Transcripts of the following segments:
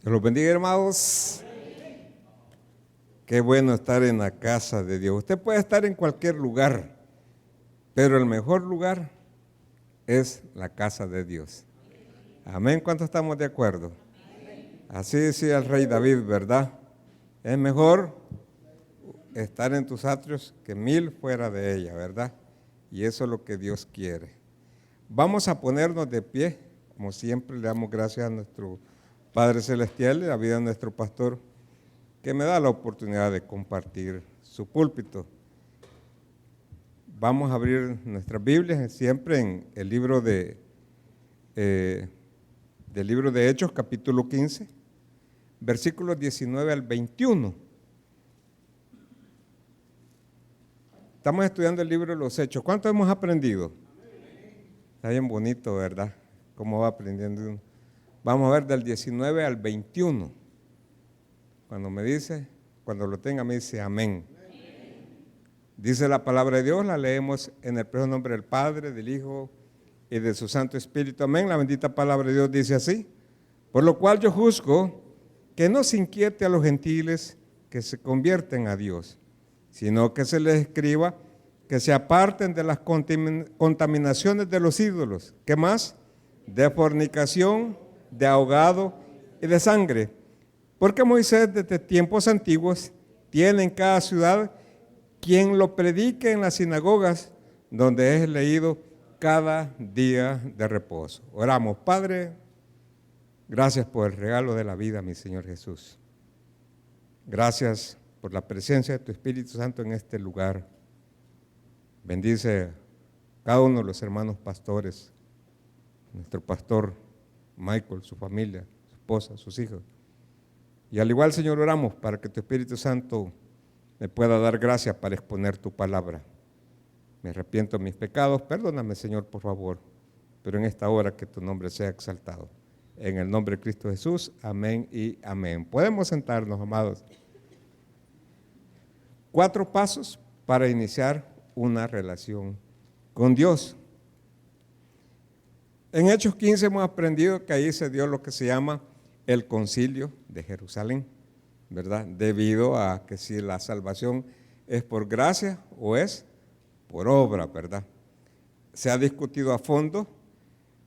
Dios los bendiga, hermanos. Qué bueno estar en la casa de Dios. Usted puede estar en cualquier lugar, pero el mejor lugar es la casa de Dios. Amén. ¿Cuántos estamos de acuerdo? Así decía el rey David, ¿verdad? Es mejor estar en tus atrios que 1000 fuera de ella, ¿verdad? Y eso es lo que Dios quiere. Vamos a ponernos de pie, como siempre le damos gracias a nuestro Padre Celestial y la vida de nuestro pastor, que me da la oportunidad de compartir su púlpito. Vamos a abrir nuestras Biblias siempre en el libro del libro de Hechos, capítulo 15, versículos 19 al 21. Estamos estudiando el libro de los Hechos. ¿Cuánto hemos aprendido? Está bien bonito, ¿verdad? Cómo va aprendiendo uno. Vamos a ver del 19 al 21. Cuando lo tenga, me dice amén. Dice la palabra de Dios, la leemos en el precioso nombre del Padre, del Hijo y de su Santo Espíritu. Amén. La bendita palabra de Dios dice así: por lo cual yo juzgo que no se inquiete a los gentiles que se convierten a Dios, sino que se les escriba que se aparten de las contaminaciones de los ídolos. ¿Qué más? De fornicación, de ahogado y de sangre. Porque Moisés desde tiempos antiguos tiene en cada ciudad quien lo predique en las sinagogas, donde es leído cada día de reposo. Oramos. Padre, gracias por el regalo de la vida, mi Señor Jesús. Gracias por la presencia de tu Espíritu Santo en este lugar. Bendice a cada uno de los hermanos pastores, nuestro pastor Michael, su familia, su esposa, sus hijos. Y al igual, Señor, oramos para que tu Espíritu Santo me pueda dar gracia para exponer tu palabra. Me arrepiento de mis pecados, perdóname, Señor, por favor, pero en esta hora que tu nombre sea exaltado. En el nombre de Cristo Jesús, amén y amén. Podemos sentarnos, amados. 4 pasos para iniciar una relación con Dios. En Hechos 15 hemos aprendido que ahí se dio lo que se llama el Concilio de Jerusalén, ¿verdad? Debido a que si la salvación es por gracia o es por obra, ¿verdad? Se ha discutido a fondo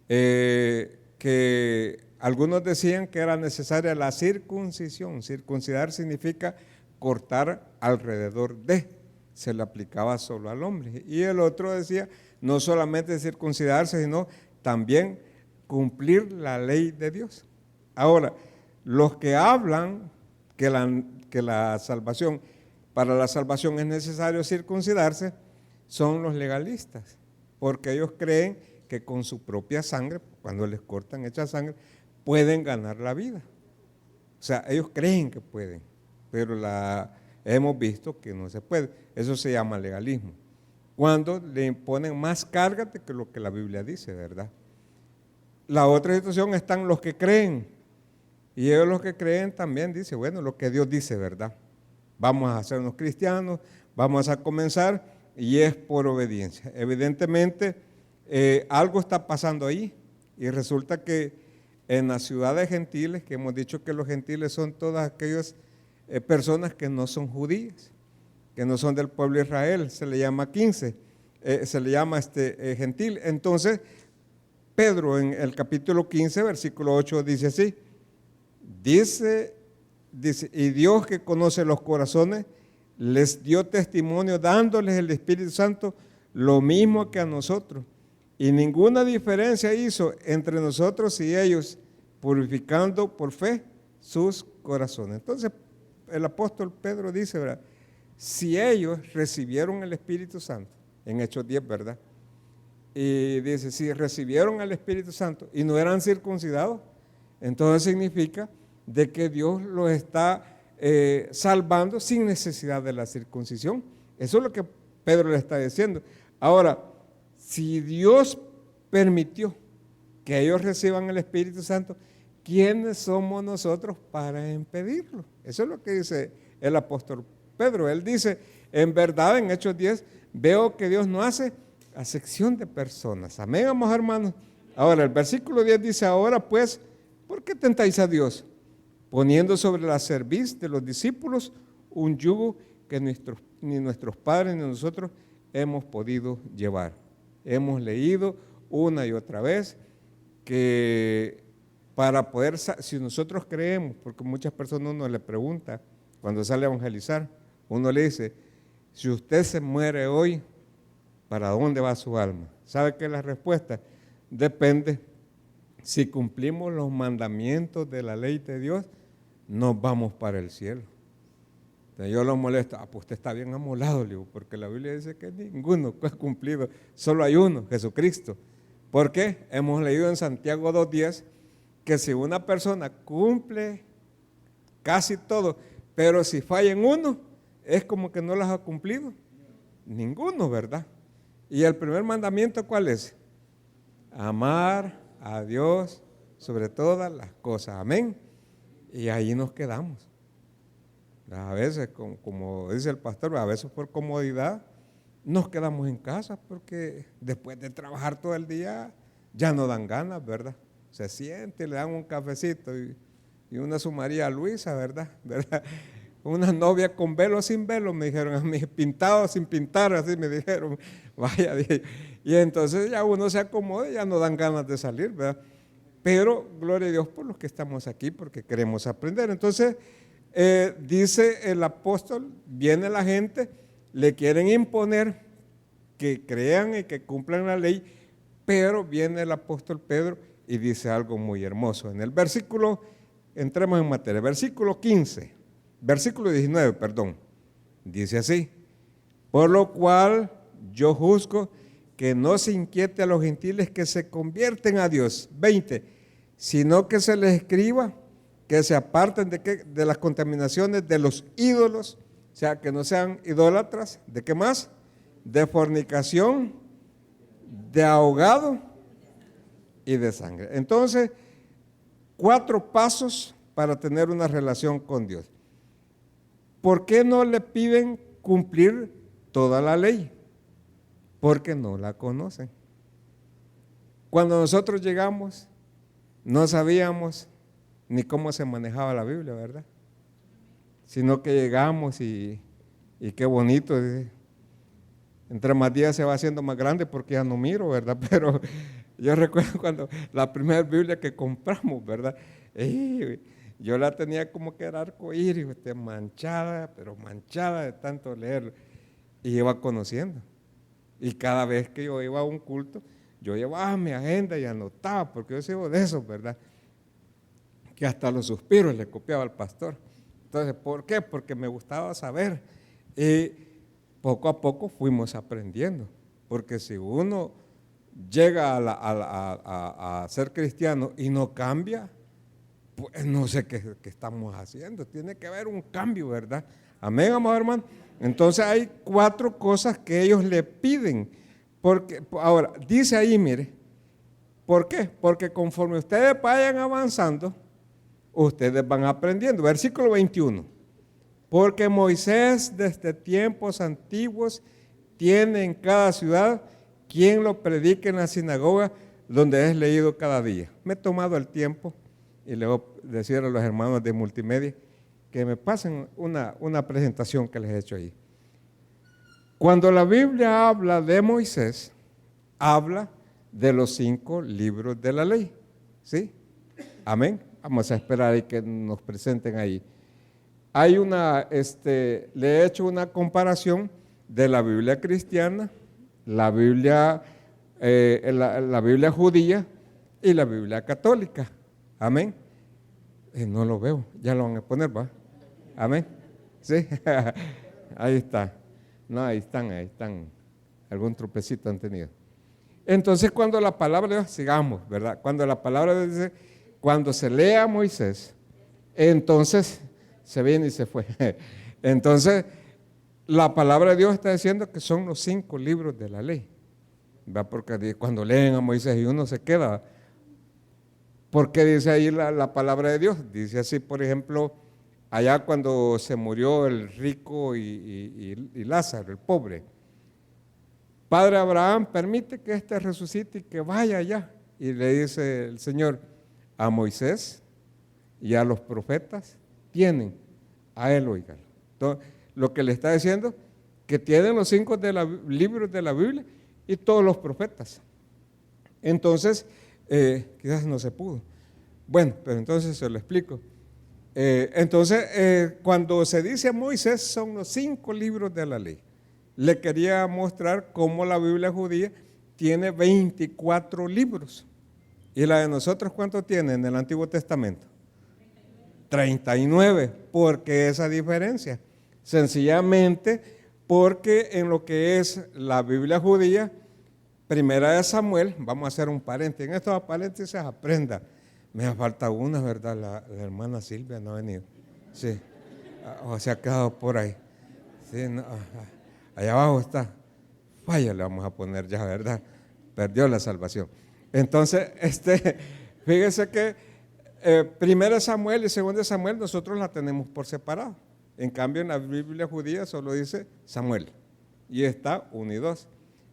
que algunos decían que era necesaria la circuncisión. Circuncidar significa cortar alrededor de, se le aplicaba solo al hombre. Y el otro decía no solamente circuncidarse, sino también cumplir la ley de Dios. Ahora, los que hablan que la salvación, para la salvación es necesario circuncidarse, son los legalistas, porque ellos creen que con su propia sangre, cuando les cortan hecha sangre, pueden ganar la vida. O sea, ellos creen que pueden, pero hemos visto que no se puede. Eso se llama legalismo. Cuando le imponen más cargas que lo que la Biblia dice, ¿verdad? La otra situación están los que creen, y ellos los que creen también dicen, bueno, lo que Dios dice, ¿verdad? Vamos a hacernos cristianos, vamos a comenzar, y es por obediencia. Evidentemente, algo está pasando ahí, y resulta que en las ciudades gentiles, que hemos dicho que los gentiles son todas aquellas personas que no son judías, que no son del pueblo de Israel, se le llama 15, se le llama gentil. Entonces, Pedro en el capítulo 15, versículo 8 dice así, dice, y Dios que conoce los corazones, les dio testimonio dándoles el Espíritu Santo lo mismo que a nosotros, y ninguna diferencia hizo entre nosotros y ellos, purificando por fe sus corazones. Entonces, el apóstol Pedro dice, ¿verdad? Si ellos recibieron el Espíritu Santo, en Hechos 10, ¿verdad? Y dice, si recibieron el Espíritu Santo y no eran circuncidados, entonces significa de que Dios los está salvando sin necesidad de la circuncisión. Eso es lo que Pedro le está diciendo. Ahora, si Dios permitió que ellos reciban el Espíritu Santo, ¿quiénes somos nosotros para impedirlo? Eso es lo que dice el apóstol Pedro. Él dice, en verdad, en Hechos 10, veo que Dios no hace acepción de personas. Amén, amados hermanos. Ahora, el versículo 10 dice, ahora pues, ¿por qué tentáis a Dios? poniendo sobre la cerviz de los discípulos un yugo que ni nuestros padres ni nosotros hemos podido llevar. Hemos leído una y otra vez que para poder, si nosotros creemos, porque muchas personas uno le pregunta cuando sale a evangelizar, uno le dice, si usted se muere hoy, ¿para dónde va su alma? ¿Sabe qué es la respuesta? Depende. Si cumplimos los mandamientos de la ley de Dios, nos vamos para el cielo. Entonces yo lo molesto, pues usted está bien amolado, le digo, porque la Biblia dice que ninguno ha cumplido, solo hay uno, Jesucristo. ¿Por qué? Hemos leído en Santiago 2:10 que si una persona cumple casi todo, pero si falla en uno, es como que no las ha cumplido. Ninguno, ¿verdad? Y el primer mandamiento, ¿cuál es? Amar a Dios sobre todas las cosas. Amén. Y ahí nos quedamos. A veces, como dice el pastor, a veces por comodidad nos quedamos en casa porque después de trabajar todo el día ya no dan ganas, ¿verdad? Se siente, le dan un cafecito y una su María Luisa, ¿verdad? Una novia con velo sin velo, me dijeron a mí, pintado sin pintar, así me dijeron, vaya, y entonces ya uno se acomoda, ya no dan ganas de salir, ¿verdad? Pero gloria a Dios por los que estamos aquí, porque queremos aprender. Entonces, dice el apóstol, viene la gente, le quieren imponer que crean y que cumplan la ley, pero viene el apóstol Pedro y dice algo muy hermoso. En el versículo, entremos en materia, versículo 19, dice así, por lo cual yo juzgo que no se inquiete a los gentiles que se convierten a Dios, 20, sino que se les escriba que se aparten de las contaminaciones de los ídolos, o sea, que no sean idólatras, ¿de qué más? De fornicación, de ahogado y de sangre. Entonces, 4 pasos para tener una relación con Dios. ¿Por qué no le piden cumplir toda la ley? Porque no la conocen. Cuando nosotros llegamos, no sabíamos ni cómo se manejaba la Biblia, ¿verdad? Sino que llegamos y qué bonito, dice. Entre más días se va haciendo más grande porque ya no miro, ¿verdad? Pero yo recuerdo cuando la primera Biblia que compramos, ¿verdad? Yo la tenía como que era arcoíris, manchada, pero manchada de tanto leerlo. Y iba conociendo. Y cada vez que yo iba a un culto, yo llevaba mi agenda y anotaba, porque yo sigo de eso, ¿verdad? Que hasta los suspiros le copiaba al pastor. Entonces, ¿por qué? Porque me gustaba saber. Y poco a poco fuimos aprendiendo. Porque si uno llega a ser cristiano y no cambia, pues no sé qué estamos haciendo. Tiene que haber un cambio, ¿verdad? Amén, amados hermanos. Entonces hay 4 cosas que ellos le piden. Porque, ahora, dice ahí, mire, ¿por qué? Porque conforme ustedes vayan avanzando, ustedes van aprendiendo. Versículo 21. Porque Moisés desde tiempos antiguos tiene en cada ciudad quien lo predique en la sinagoga donde es leído cada día. Me he tomado el tiempo y le voy a decir a los hermanos de multimedia que me pasen una presentación que les he hecho ahí. Cuando la Biblia habla de Moisés, habla de los 5 libros de la ley, ¿sí? Amén. Vamos a esperar y que nos presenten ahí. Hay le he hecho una comparación de la Biblia cristiana, la Biblia judía y la Biblia católica. Amén. No lo veo, ya lo van a poner, ¿va? Amén. Sí, ahí está. No, ahí están. Algún tropecito han tenido. Entonces, cuando la palabra de Dios, sigamos, ¿verdad? Cuando la palabra de Dios dice, cuando se lea a Moisés, entonces se viene y se fue. Entonces, la palabra de Dios está diciendo que son los 5 libros de la ley, ¿verdad? Porque cuando leen a Moisés y uno se queda, ¿por qué dice ahí la palabra de Dios? Dice así, por ejemplo, allá cuando se murió el rico y Lázaro, el pobre. Padre Abraham, permite que éste resucite y que vaya allá. Y le dice el Señor a Moisés y a los profetas tienen, a él oígalo. Entonces, lo que le está diciendo, que tienen los 5 libros de la Biblia y todos los profetas. Entonces, quizás no se pudo. Bueno, pero entonces se lo explico. Cuando se dice Moisés, son los 5 libros de la ley. Le quería mostrar cómo la Biblia judía tiene 24 libros. ¿Y la de nosotros cuánto tiene en el Antiguo Testamento? 39. ¿Por qué esa diferencia? Sencillamente porque en lo que es la Biblia judía, Primera de Samuel, vamos a hacer un paréntesis, en estos paréntesis aprenda. Me falta una, ¿verdad? La hermana Silvia no ha venido. Sí, o se ha quedado por ahí. Sí, no, allá abajo está. Vaya, le vamos a poner ya, ¿verdad? Perdió la salvación. Entonces, fíjese que Primera Samuel y Segunda Samuel nosotros la tenemos por separado. En cambio, en la Biblia judía solo dice Samuel y está 1 y 2.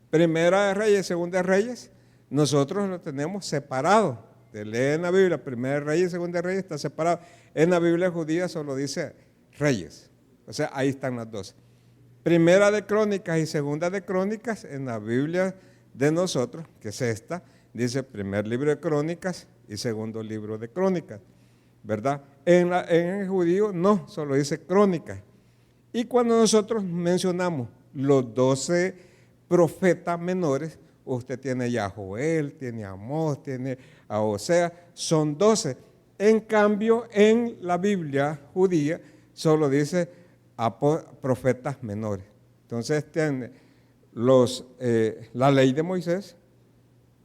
Primera de Reyes, Segunda de Reyes, nosotros lo tenemos separado. Te lee en la Biblia, Primera de Reyes, Segunda de Reyes, está separado. En la Biblia judía solo dice Reyes. O sea, ahí están las dos. Primera de Crónicas y Segunda de Crónicas, en la Biblia de nosotros, que es esta, dice primer libro de Crónicas y segundo libro de Crónicas, ¿verdad? En el judío no, solo dice Crónicas. Y cuando nosotros mencionamos los 12 profetas menores, usted tiene ya Joel, tiene Amós, tiene a Osea, son 12. En cambio, en la Biblia judía solo dice profetas menores. Entonces tiene la ley de Moisés,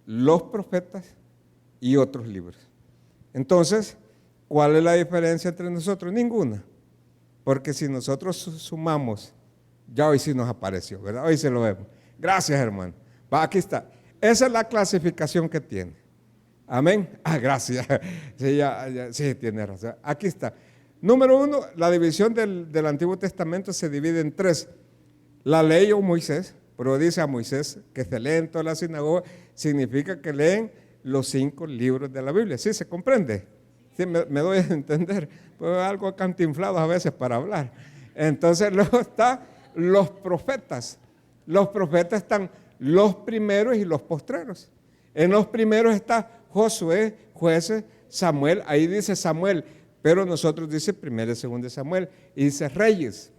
los profetas y otros libros. Entonces, ¿cuál es la diferencia entre nosotros? Ninguna. Porque si nosotros sumamos, ya hoy sí nos apareció, ¿verdad? Hoy se lo vemos. Gracias, hermano. Va, aquí está. Esa es la clasificación que tiene. Amén. Gracias. Sí, sí, tiene razón. Aquí está. Número 1, la división del Antiguo Testamento se divide en 3. La ley o Moisés, pero dice a Moisés que se lee en toda la sinagoga, significa que leen los 5 libros de la Biblia. ¿Sí se comprende? Sí, me doy a entender. Pues algo cantinflado a veces para hablar. Entonces luego están los profetas. Los profetas están los primeros y los postreros. En los primeros está Josué, Jueces, Samuel. Ahí dice Samuel, pero nosotros dice primero y segundo Samuel. Y dice Reyes.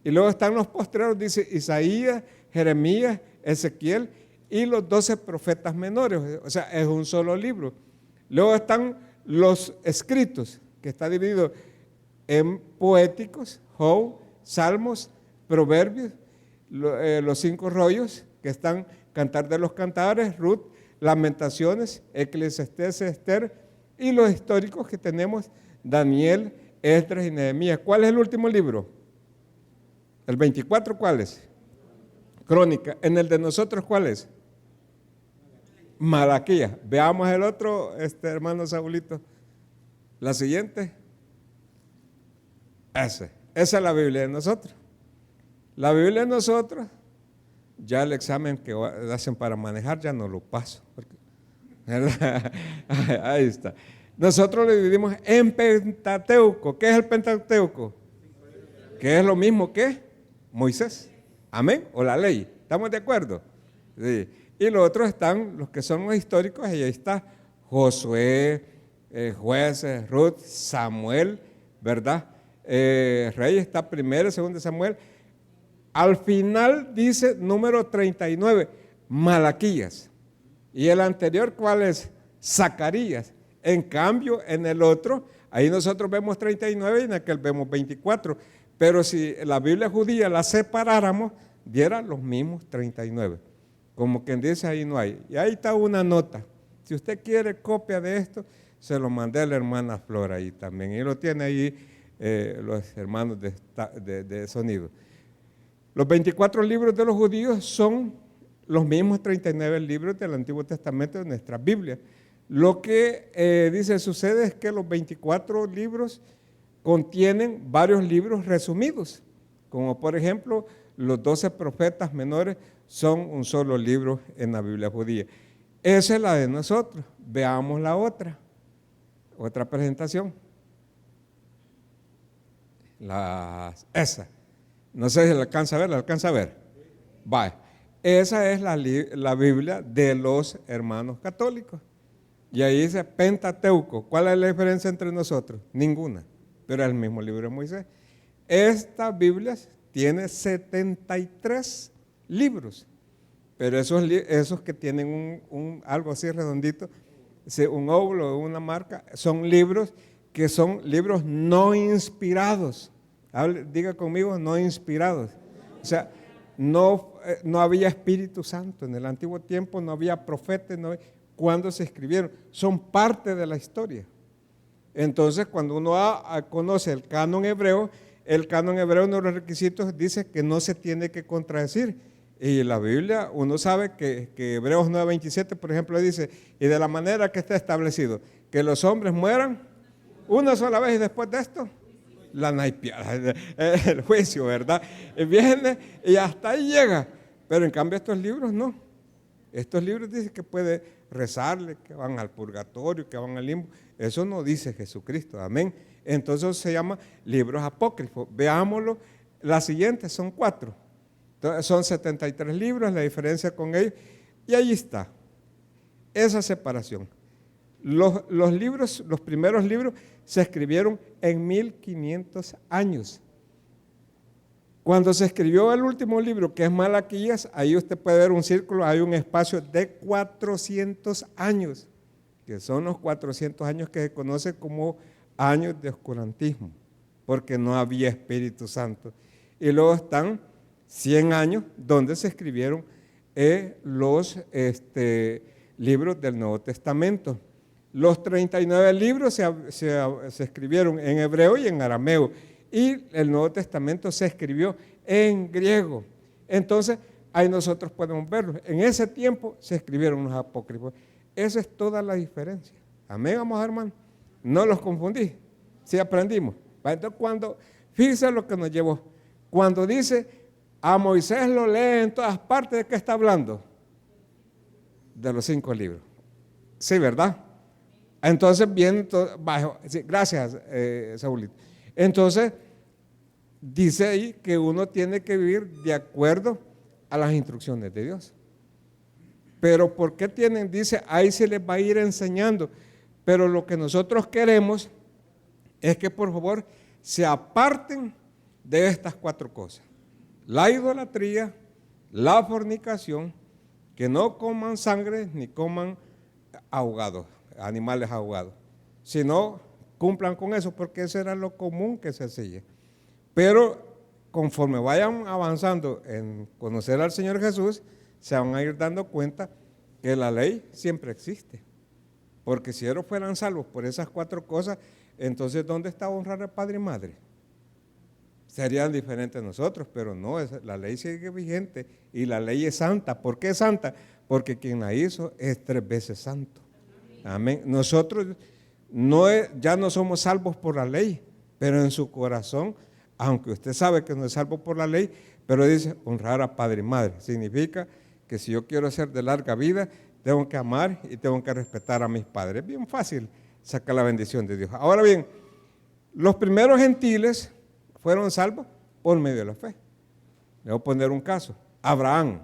Y luego están los postreros, dice Isaías, Jeremías, Ezequiel y los 12 profetas menores. O sea, es un solo libro. Luego están los escritos, que está dividido en poéticos, Job, Salmos, Proverbios, los 5 rollos, que están Cantar de los Cantares, Ruth, Lamentaciones, Eclesiastés, Esther, y los históricos que tenemos, Daniel, Esdras y Nehemías. ¿Cuál es el último libro? ¿El 24 cuál es? Crónica. ¿En el de nosotros cuál es? Malaquías. Veamos el otro, hermano Saulito. La siguiente. Esa es la Biblia de nosotros. La Biblia de nosotros, ya el examen que hacen para manejar ya no lo paso. ¿Verdad? Ahí está. Nosotros lo dividimos en Pentateuco. ¿Qué es el Pentateuco? Que es lo mismo que Moisés. Amén. O la ley. ¿Estamos de acuerdo? Sí. Y los otros están los que son los históricos, y ahí está Josué, Jueces, Ruth, Samuel, ¿verdad? Reyes está primero, segundo Samuel. Al final dice número 39, Malaquías. Y el anterior, ¿cuál es? Zacarías. En cambio, en el otro, ahí nosotros vemos 39 y en aquel vemos 24. Pero si la Biblia judía la separáramos, diera los mismos 39. Como quien dice, ahí no hay. Y ahí está una nota. Si usted quiere copia de esto, se lo mandé a la hermana Flora ahí también. Y lo tiene ahí los hermanos de sonido. Los 24 libros de los judíos son los mismos 39 libros del Antiguo Testamento de nuestra Biblia. Lo que sucede es que los 24 libros contienen varios libros resumidos, como por ejemplo los 12 profetas menores son un solo libro en la Biblia judía. Esa es la de nosotros. Veamos la otra presentación. Esa. No sé si la alcanza a ver, ¿la alcanza a ver? Vaya. Esa es la Biblia de los hermanos católicos. Y ahí dice Pentateuco. ¿Cuál es la diferencia entre nosotros? Ninguna. Pero es el mismo libro de Moisés. Esta Biblia tiene 73 libros. Pero esos que tienen algo así redondito, un óvulo o una marca, son libros que son libros no inspirados. Diga conmigo, no inspirados. O sea, no había Espíritu Santo. En el antiguo tiempo no había profetas. Cuando se escribieron, son parte de la historia. Entonces, cuando uno conoce el canon hebreo uno de los requisitos dice que no se tiene que contradecir. Y la Biblia, uno sabe que Hebreos 9:27, por ejemplo, dice, y de la manera que está establecido, que los hombres mueran una sola vez y después de esto, la naipia, el juicio, ¿verdad? Viene y hasta ahí llega. Pero en cambio estos libros no. Estos libros dicen que puede rezarle, que van al purgatorio, que van al limbo. Eso no dice Jesucristo, amén. Entonces se llama libros apócrifos. Veámoslo. Las siguientes son 4. Entonces, son 73 libros, la diferencia con ellos. Y ahí está, esa separación. Los primeros libros se escribieron en 1500 años. Cuando se escribió el último libro, que es Malaquías, ahí usted puede ver un círculo, hay un espacio de 400 años, que son los 400 años que se conoce como años de oscurantismo, porque no había Espíritu Santo. Y luego están 100 años donde se escribieron los libros del Nuevo Testamento. Los 39 libros se escribieron en hebreo y en arameo, y el Nuevo Testamento se escribió en griego. Entonces, ahí nosotros podemos verlo. En ese tiempo se escribieron los apócrifos. Esa es toda la diferencia. Amén, vamos, hermano. No los confundí. Sí aprendimos. Entonces, fíjense lo que nos llevó. Cuando dice, a Moisés lo lee en todas partes, ¿de qué está hablando? De los 5 libros. Sí, ¿verdad? Entonces, bien, sí, gracias, Saúlito. Entonces, dice ahí que uno tiene que vivir de acuerdo a las instrucciones de Dios. Pero ¿por qué dice, ahí se les va a ir enseñando? Pero lo que nosotros queremos es que por favor se aparten de estas 4 cosas. La idolatría, la fornicación, que no coman sangre ni coman animales ahogados, sino cumplan con eso, porque eso era lo común que se hacía. Pero conforme vayan avanzando en conocer al Señor Jesús, se van a ir dando cuenta que la ley siempre existe. Porque si ellos fueran salvos por esas 4 cosas, entonces ¿dónde está honrar al padre y madre? Serían diferentes nosotros, pero no, la ley sigue vigente y la ley es santa. ¿Por qué es santa? Porque quien la hizo es 3 veces santo. Amén. Nosotros ya no somos salvos por la ley, pero en su corazón, aunque usted sabe que no es salvo por la ley, pero dice honrar a padre y madre. Significa que si yo quiero ser de larga vida, tengo que amar y tengo que respetar a mis padres. Es bien fácil sacar la bendición de Dios. Ahora bien, los primeros gentiles fueron salvos por medio de la fe. Le voy a poner un caso. Abraham.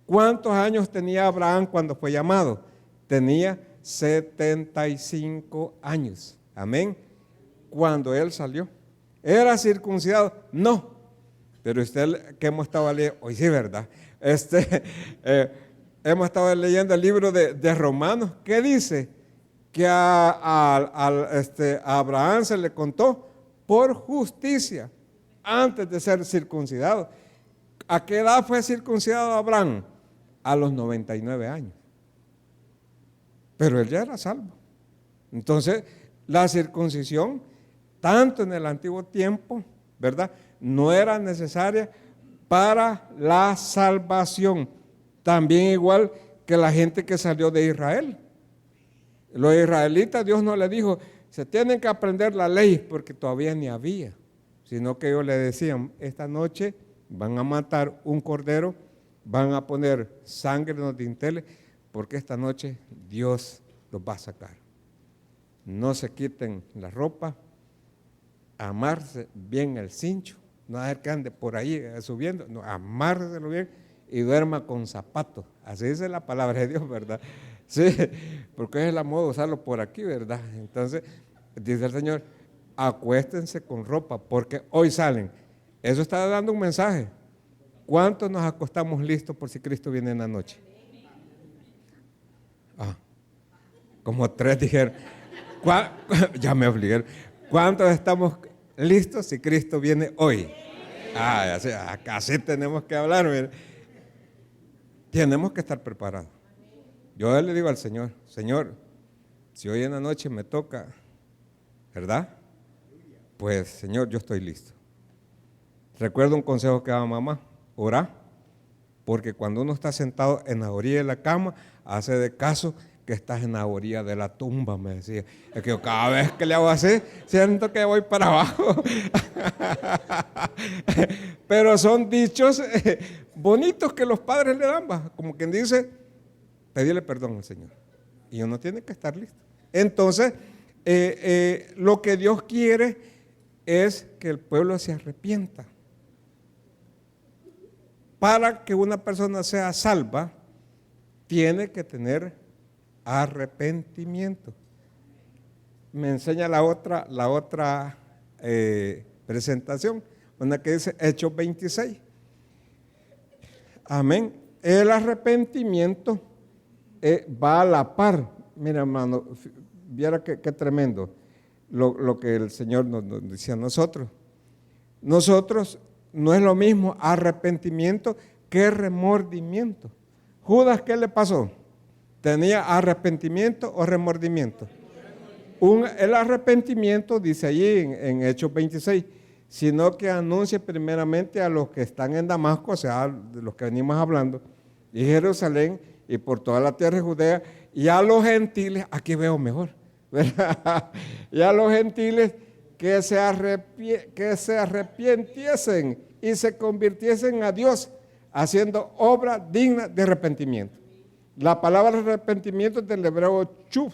¿Cuántos años tenía Abraham cuando fue llamado? Tenía 75 años. Amén. Cuando él salió. ¿Era circuncidado? No. Pero usted que hemos estado leyendo, hoy sí, ¿verdad? Hemos estado leyendo el libro de Romanos. ¿Qué dice? Que a Abraham se le contó por justicia antes de ser circuncidado. ¿A qué edad fue circuncidado Abraham? A los 99 años. Pero él ya era salvo. Entonces, la circuncisión, tanto en el antiguo tiempo, ¿verdad?, no era necesaria para la salvación. También igual que la gente que salió de Israel. Los israelitas, Dios no les dijo, se tienen que aprender la ley, porque todavía ni había, sino que ellos le decían, esta noche van a matar un cordero, van a poner sangre en los dinteles, porque esta noche Dios los va a sacar. No se quiten la ropa, amarse bien el cincho, no dejar que ande por ahí subiendo, no, amárselo bien y duerma con zapatos. Así dice la palabra de Dios, ¿verdad? Sí, porque es la moda usarlo por aquí, ¿verdad? Entonces, dice el Señor, acuéstense con ropa, porque hoy salen. Eso está dando un mensaje. ¿Cuántos nos acostamos listos por si Cristo viene en la noche? Como 3 dijeron. Ya me obligaron. ¿Cuántos estamos listos si Cristo viene hoy? Así tenemos que hablar. Mire. Tenemos que estar preparados. Yo le digo al Señor, Señor, si hoy en la noche me toca, ¿verdad? Pues, Señor, yo estoy listo. Recuerdo un consejo que daba mamá, orá, porque cuando uno está sentado en la orilla de la cama, hace de caso que estás en la orilla de la tumba, me decía. Es que yo cada vez que le hago así, siento que voy para abajo. Pero son dichos bonitos que los padres le dan, como quien dice, pedirle perdón al Señor. Y uno tiene que estar listo. Entonces, lo que Dios quiere es que el pueblo se arrepienta. Para que una persona sea salva, tiene que tener arrepentimiento. Me enseña la otra presentación, una que dice Hechos 26. Amén. El arrepentimiento va a la par. Mira, hermano, viera qué tremendo lo que el Señor nos decía a nosotros. Nosotros no es lo mismo arrepentimiento que remordimiento. Judas, ¿qué le pasó? ¿Tenía arrepentimiento o remordimiento? El arrepentimiento, dice allí en Hechos 26, sino que anuncia primeramente a los que están en Damasco, o sea, de los que venimos hablando, y Jerusalén, y por toda la tierra de Judea, y a los gentiles, aquí veo mejor, ¿verdad? Y a los gentiles que se arrepintiesen y se convirtiesen a Dios, haciendo obra digna de arrepentimiento. La palabra arrepentimiento del hebreo chuv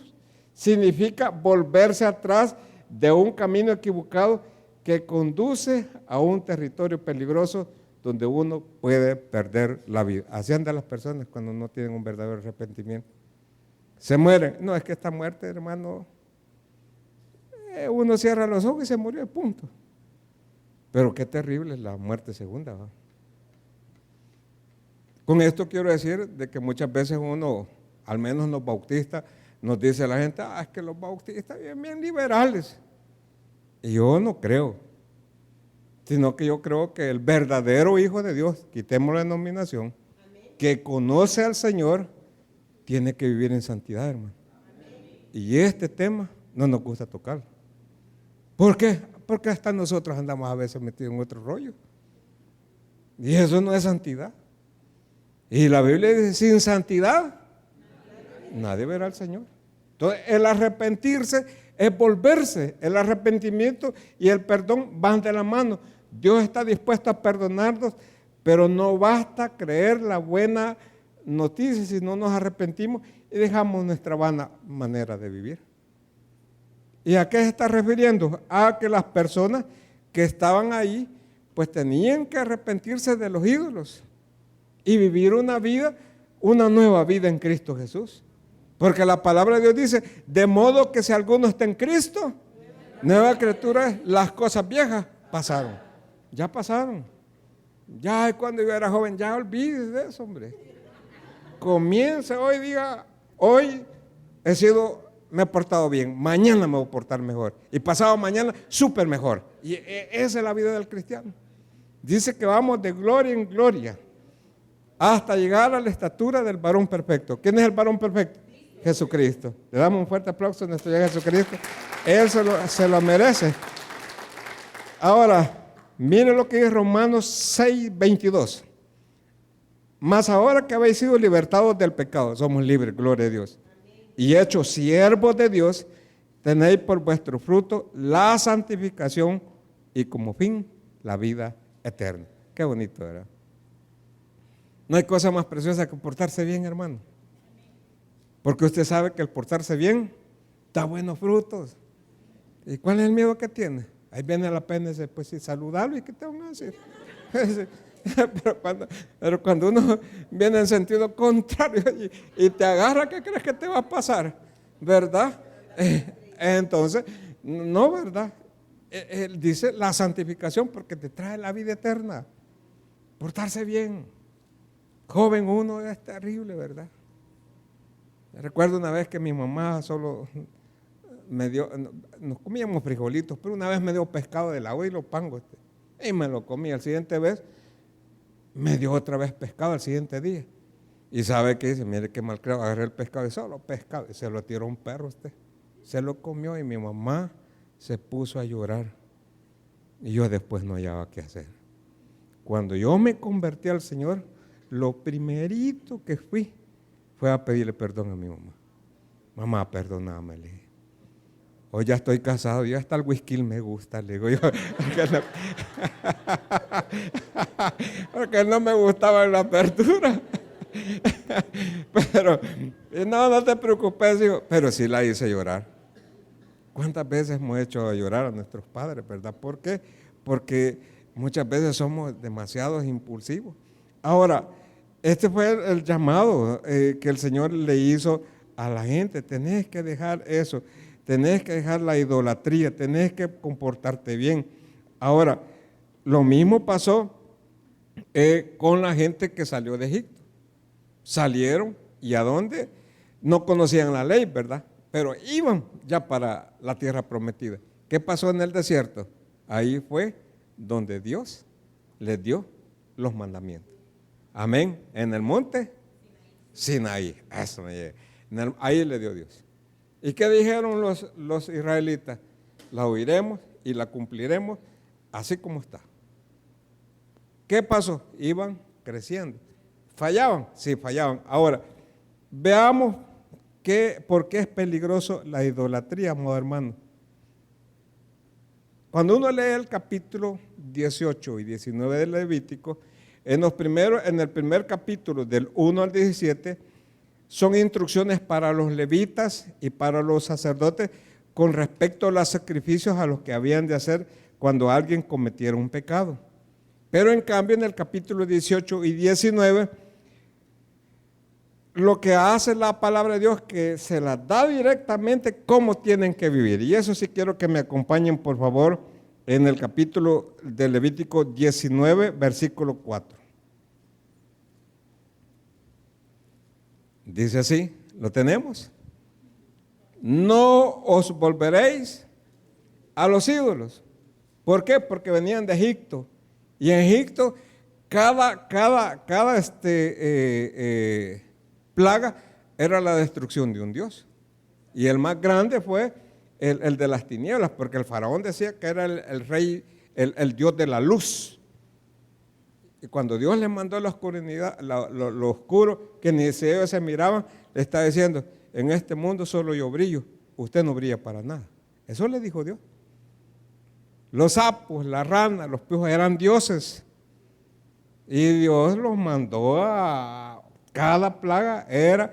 significa volverse atrás de un camino equivocado que conduce a un territorio peligroso donde uno puede perder la vida. Así andan las personas cuando no tienen un verdadero arrepentimiento. Se mueren. No, es que esta muerte, hermano, uno cierra los ojos y se murió, punto. Pero qué terrible es la muerte segunda, ¿va? Con esto quiero decir de que muchas veces uno, al menos los bautistas, nos dice a la gente, es que los bautistas son bien liberales. Y yo no creo, sino que yo creo que el verdadero Hijo de Dios, quitemos la denominación, que conoce al Señor, tiene que vivir en santidad, hermano. Y este tema no nos gusta tocarlo. ¿Por qué? Porque hasta nosotros andamos a veces metidos en otro rollo. Y eso no es santidad. Y la Biblia dice, sin santidad, nadie verá al Señor. Entonces, el arrepentirse es volverse. El arrepentimiento y el perdón van de la mano. Dios está dispuesto a perdonarnos, pero no basta creer la buena noticia si no nos arrepentimos y dejamos nuestra vana manera de vivir. ¿Y a qué se está refiriendo? A que las personas que estaban ahí, pues tenían que arrepentirse de los ídolos y vivir una nueva vida en Cristo Jesús. Porque la palabra de Dios dice, de modo que si alguno está en Cristo, nueva criatura es, las cosas viejas pasaron. Ya pasaron. Ya cuando yo era joven, ya olvídese de eso, hombre. Comience hoy, diga, hoy me he portado bien, mañana me voy a portar mejor. Y pasado mañana, súper mejor. Y esa es la vida del cristiano. Dice que vamos de gloria en gloria hasta llegar a la estatura del varón perfecto. ¿Quién es el varón perfecto? Jesucristo. Le damos un fuerte aplauso a nuestro Señor Jesucristo. Él se lo merece. Ahora, miren lo que dice Romanos 6:22. Mas ahora que habéis sido libertados del pecado, somos libres, gloria a Dios, y hechos siervos de Dios, tenéis por vuestro fruto la santificación y como fin la vida eterna. Qué bonito, ¿verdad? No hay cosa más preciosa que portarse bien, hermano. Porque usted sabe que el portarse bien da buenos frutos. ¿Y cuál es el miedo que tiene? Ahí viene la pena, dice, pues sí, saludarlo y qué te van a decir. Pero cuando uno viene en sentido contrario y te agarra, ¿qué crees que te va a pasar? ¿Verdad? Entonces, no, ¿verdad? Él dice la santificación porque te trae la vida eterna. Portarse bien. Joven uno es terrible, ¿verdad? Recuerdo una vez que mi mamá solo me dio, nos comíamos frijolitos, pero una vez me dio pescado del agua y los pangos. Y me lo comí. Al siguiente vez me dio otra vez pescado al siguiente día. Y sabe qué dice, mire qué mal creo, agarré el pescado y solo pescado. Y se lo tiró un perro usted. Se lo comió y mi mamá se puso a llorar. Y yo después no hallaba qué hacer. Cuando yo me convertí al Señor, lo primerito que fui fue a pedirle perdón a mi mamá. Mamá, perdóname, le dije. Hoy ya estoy casado, ya hasta el whisky me gusta, le digo yo. Porque no me gustaba la apertura. Pero, no te preocupes, digo, pero sí la hice llorar. ¿Cuántas veces hemos hecho llorar a nuestros padres, verdad? ¿Por qué? Porque muchas veces somos demasiado impulsivos. Ahora, este fue el llamado que el Señor le hizo a la gente. Tenés que dejar eso. Tenés que dejar la idolatría, tenés que comportarte bien. Ahora, lo mismo pasó con la gente que salió de Egipto. Salieron y ¿a dónde? No conocían la ley, ¿verdad? Pero iban ya para la tierra prometida. ¿Qué pasó en el desierto? Ahí fue donde Dios les dio los mandamientos. Amén. En el monte Sinaí. Eso me llega. Ahí le dio Dios. ¿Y qué dijeron los israelitas? La oiremos y la cumpliremos así como está. ¿Qué pasó? Iban creciendo. ¿Fallaban? Sí, fallaban. Ahora, veamos por qué es peligroso la idolatría, amados hermanos. Cuando uno lee el capítulo 18 y 19 del Levítico, en el primer capítulo del 1 al 17, son instrucciones para los levitas y para los sacerdotes con respecto a los sacrificios a los que habían de hacer cuando alguien cometiera un pecado. Pero en cambio en el capítulo 18 y 19, lo que hace la palabra de Dios que se las da directamente cómo tienen que vivir. Y eso sí quiero que me acompañen, por favor, en el capítulo de Levítico 19, versículo 4. Dice así, ¿lo tenemos? No os volveréis a los ídolos. ¿Por qué? Porque venían de Egipto. Y en Egipto cada plaga era la destrucción de un dios. Y el más grande fue el de las tinieblas, porque el faraón decía que era el rey, el dios de la luz. Y cuando Dios les mandó la oscuridad, lo oscuro, que ni ellos se miraban, le está diciendo, en este mundo solo yo brillo, usted no brilla para nada. Eso le dijo Dios. Los sapos, las ranas, los pijos eran dioses. Y Dios los mandó a... Cada plaga era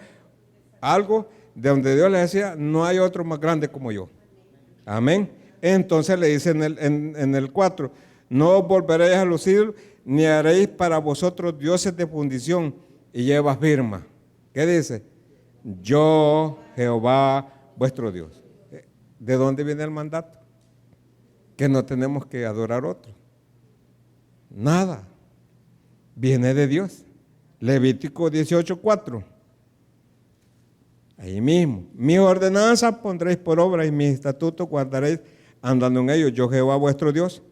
algo de donde Dios le decía, no hay otro más grande como yo. Amén. Entonces le dice en el 4, no os volveréis a los ídolos, ni haréis para vosotros dioses de fundición, y lleva firma. ¿Qué dice? Yo, Jehová, vuestro Dios. ¿De dónde viene el mandato? Que no tenemos que adorar otro. Nada. Viene de Dios. Levítico 18:4. Ahí mismo. Mis ordenanzas pondréis por obra y mis estatutos guardaréis andando en ellos. Yo, Jehová, vuestro Dios.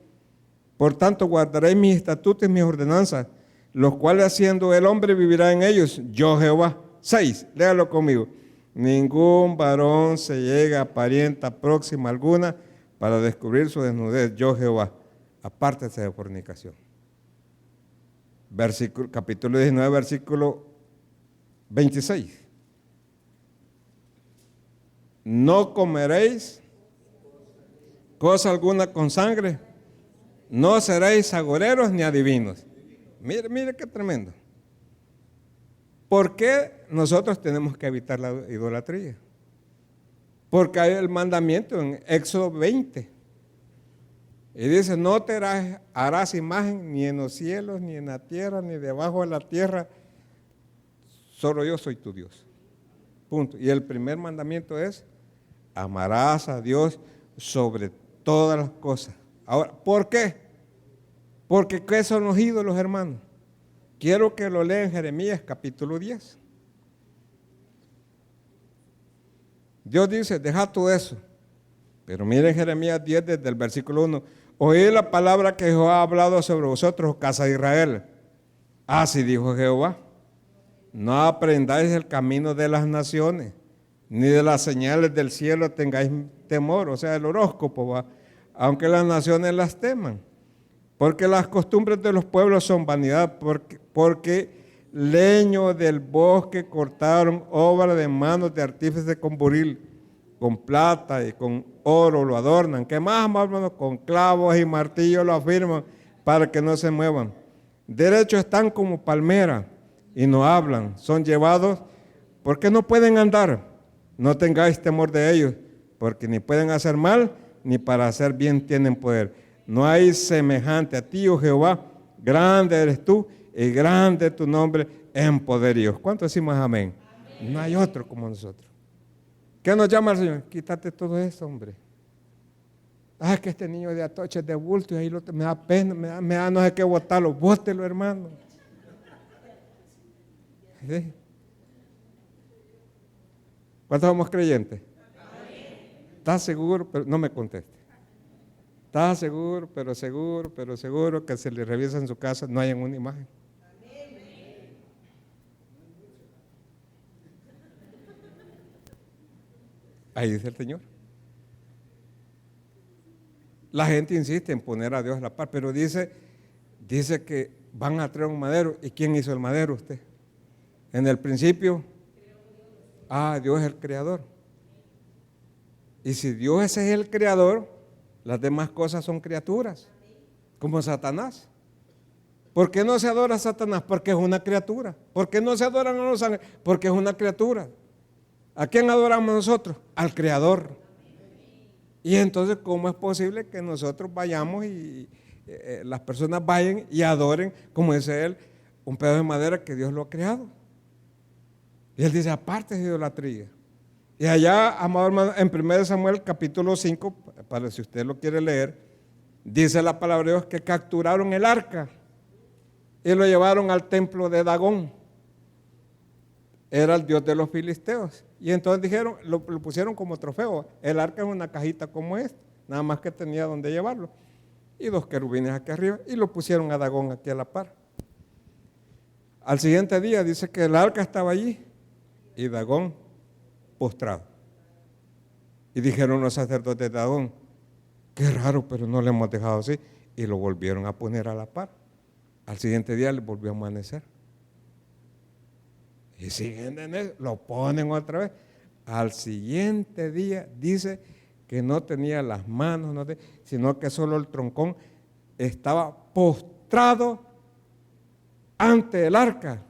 Por tanto, guardaréis mis estatutos y mis ordenanzas, los cuales haciendo el hombre vivirá en ellos. Yo, Jehová. 6, léalo conmigo. Ningún varón se llega a parienta próxima alguna para descubrir su desnudez. Yo, Jehová. Apártese de fornicación. Capítulo 19, versículo 26. No comeréis cosa alguna con sangre. No seréis agoreros ni adivinos. Mire qué tremendo. ¿Por qué nosotros tenemos que evitar la idolatría? Porque hay el mandamiento en Éxodo 20. Y dice, no te harás imagen ni en los cielos, ni en la tierra, ni debajo de la tierra. Solo yo soy tu Dios. Punto. Y el primer mandamiento es, amarás a Dios sobre todas las cosas. Ahora, ¿por qué? Porque ¿qué son los ídolos, hermanos? Quiero que lo lean en Jeremías capítulo 10. Dios dice, deja todo eso. Pero miren Jeremías 10 desde el versículo 1. Oí la palabra que Jehová ha hablado sobre vosotros, casa de Israel. Así dijo Jehová. No aprendáis el camino de las naciones, ni de las señales del cielo tengáis temor. O sea, el horóscopo, ¿va? Aunque las naciones las teman. Porque las costumbres de los pueblos son vanidad, porque leño del bosque cortaron, obra de manos de artífices con buril, con plata y con oro lo adornan. ¿Qué más, hermanos? Con clavos y martillos lo afirman para que no se muevan. Derechos están como palmera y no hablan, son llevados porque no pueden andar. No tengáis temor de ellos, porque ni pueden hacer mal, ni para hacer bien tienen poder. No hay semejante a ti, oh Jehová, grande eres tú y grande tu nombre en poderío. ¿Cuántos decimos amén? Amén? No hay otro como nosotros. ¿Qué nos llama el Señor? Quítate todo eso, hombre. Ah, que este niño de atoche de bulto y ahí me da pena, me da no sé qué botarlo. Bótelo, hermano. ¿Sí? ¿Cuántos somos creyentes? ¿Estás seguro? Pero no me conteste. ¿Estás seguro, pero seguro que si le revisa en su casa no hay una imagen? Ahí dice el Señor. La gente insiste en poner a Dios a la par, pero dice que van a traer un madero. ¿Y quién hizo el madero? Usted. En el principio, Dios es el creador. Y si Dios es el creador, las demás cosas son criaturas, como Satanás. ¿Por qué no se adora a Satanás? Porque es una criatura. ¿Por qué no se adoran a los ángeles? Porque es una criatura. ¿A quién adoramos nosotros? Al creador. Y entonces, ¿cómo es posible que nosotros vayamos y las personas vayan y adoren, como dice él, un pedazo de madera que Dios lo ha creado? Y él dice, aparte de idolatría. Y allá, amado hermano, en 1 Samuel capítulo 5, para si usted lo quiere leer, dice la palabra de Dios que capturaron el arca y lo llevaron al templo de Dagón. Era el dios de los filisteos. Y entonces dijeron, lo pusieron como trofeo. El arca es una cajita como esta, nada más que tenía donde llevarlo. Y 2 querubines aquí arriba, y lo pusieron a Dagón aquí a la par. Al siguiente día dice que el arca estaba allí y Dagón postrado. Y dijeron los sacerdotes de Dagón, qué raro, pero no le hemos dejado así. Y lo volvieron a poner a la par. Al siguiente día le volvió a amanecer. Y siguen en eso, lo ponen otra vez. Al siguiente día dice que no tenía las manos, sino que solo el troncón estaba postrado ante el arca.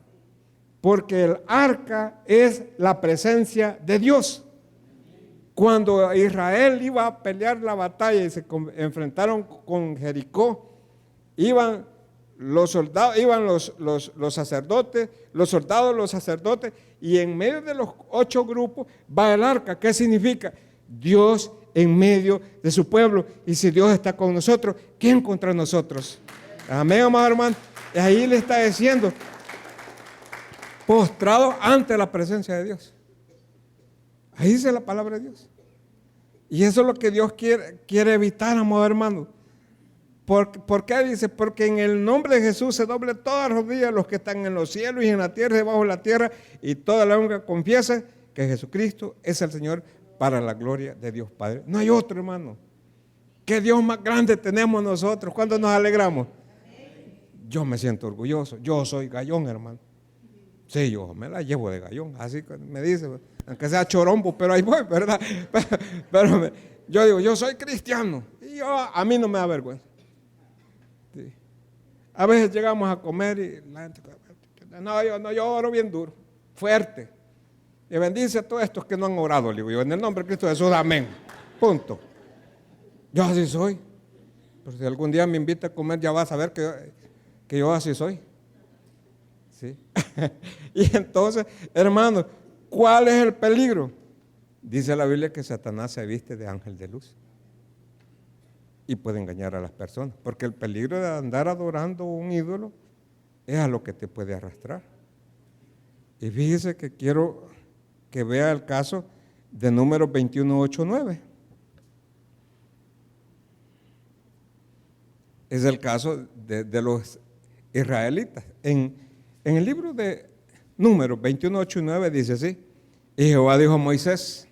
Porque el arca es la presencia de Dios. Cuando Israel iba a pelear la batalla y se enfrentaron con Jericó, iban los soldados, iban los sacerdotes, los soldados, los sacerdotes, y en medio de los 8 grupos va el arca. ¿Qué significa? Dios en medio de su pueblo. Y si Dios está con nosotros, ¿quién contra nosotros? Amén, amado hermano. Y ahí le está diciendo, postrado ante la presencia de Dios. Ahí dice la palabra de Dios. Y eso es lo que Dios quiere evitar, amado hermano. ¿Por qué dice? Porque en el nombre de Jesús se doble todas las rodillas, los que están en los cielos y en la tierra, debajo de la tierra, y toda la lengua confiesa que Jesucristo es el Señor, para la gloria de Dios Padre. No hay otro, hermano. ¿Qué Dios más grande tenemos nosotros? ¿Cuándo nos alegramos? Yo me siento orgulloso. Yo soy gallón, hermano. Sí, yo me la llevo de gallón, así me dice, aunque sea chorombo, pero ahí voy, ¿verdad? Pero yo digo, yo soy cristiano y a mí no me da vergüenza. Sí. A veces llegamos a comer y la gente, yo oro bien duro, fuerte. Y bendice a todos estos que no han orado, le digo yo, en el nombre de Cristo Jesús, amén. Punto. Yo así soy. Por si algún día me invita a comer, ya vas a ver que yo así soy. ¿Sí? Y entonces, hermano, ¿cuál es el peligro? Dice la Biblia que Satanás se viste de ángel de luz y puede engañar a las personas, porque el peligro de andar adorando un ídolo es a lo que te puede arrastrar. Y fíjese que quiero que vea el caso de Números 21, 8, 9. Es el caso de los israelitas. En el libro de Números 21, 8 y 9 dice así: y Jehová dijo a Moisés: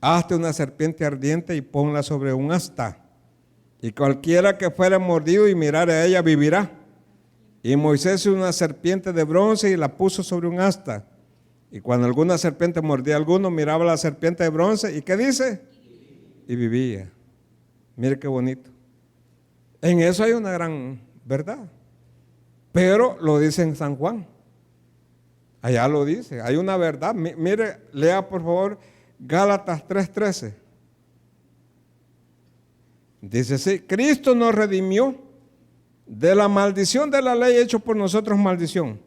hazte una serpiente ardiente y ponla sobre un asta, y cualquiera que fuera mordido y mirare a ella vivirá. Y Moisés hizo una serpiente de bronce y la puso sobre un asta. Y cuando alguna serpiente mordía a alguno, miraba la serpiente de bronce, ¿y qué dice? Y vivía. Mire qué bonito. En eso hay una gran verdad. Pero lo dice en San Juan. Allá lo dice, hay una verdad. Mire, lea por favor Gálatas 3:13. Dice así: Cristo nos redimió de la maldición de la ley, hecho por nosotros maldición,